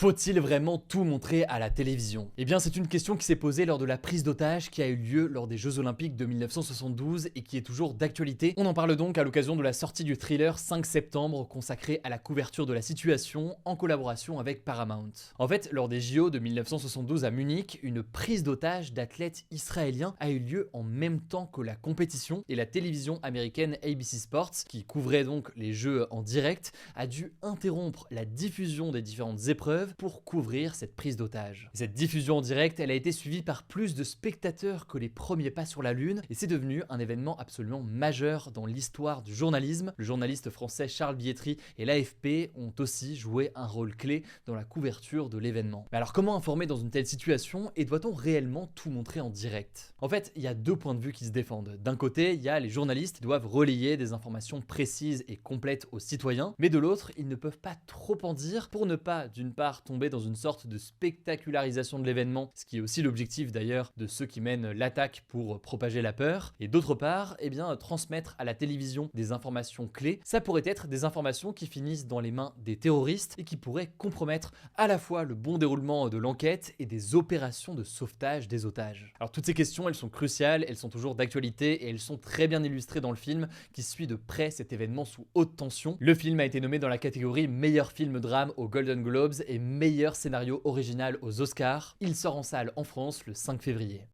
Faut-il vraiment tout montrer à la télévision? Eh bien, c'est une question qui s'est posée lors de la prise d'otage qui a eu lieu lors des Jeux Olympiques de 1972 et qui est toujours d'actualité. On en parle donc à l'occasion de la sortie du thriller 5 septembre consacré à la couverture de la situation en collaboration avec Paramount. En fait, lors des JO de 1972 à Munich, une prise d'otage d'athlètes israéliens a eu lieu en même temps que la compétition et la télévision américaine ABC Sports, qui couvrait donc les Jeux en direct, a dû interrompre la diffusion des différentes épreuves pour couvrir cette prise d'otage. Cette diffusion en direct, elle a été suivie par plus de spectateurs que les premiers pas sur la Lune et c'est devenu un événement absolument majeur dans l'histoire du journalisme. Le journaliste français Charles Bietri et l'AFP ont aussi joué un rôle clé dans la couverture de l'événement. Mais alors comment informer dans une telle situation et doit-on réellement tout montrer en direct? En fait, il y a deux points de vue qui se défendent. D'un côté, il y a les journalistes qui doivent relayer des informations précises et complètes aux citoyens, mais de l'autre, ils ne peuvent pas trop en dire pour ne pas, d'une part, tomber dans une sorte de spectacularisation de l'événement, ce qui est aussi l'objectif d'ailleurs de ceux qui mènent l'attaque pour propager la peur, et d'autre part, transmettre à la télévision des informations clés, ça pourrait être des informations qui finissent dans les mains des terroristes et qui pourraient compromettre à la fois le bon déroulement de l'enquête et des opérations de sauvetage des otages. Alors toutes ces questions, elles sont cruciales, elles sont toujours d'actualité et elles sont très bien illustrées dans le film qui suit de près cet événement sous haute tension. Le film a été nommé dans la catégorie meilleur film drame aux Golden Globes et meilleur scénario original aux Oscars. Il sort en salle en France le 5 février.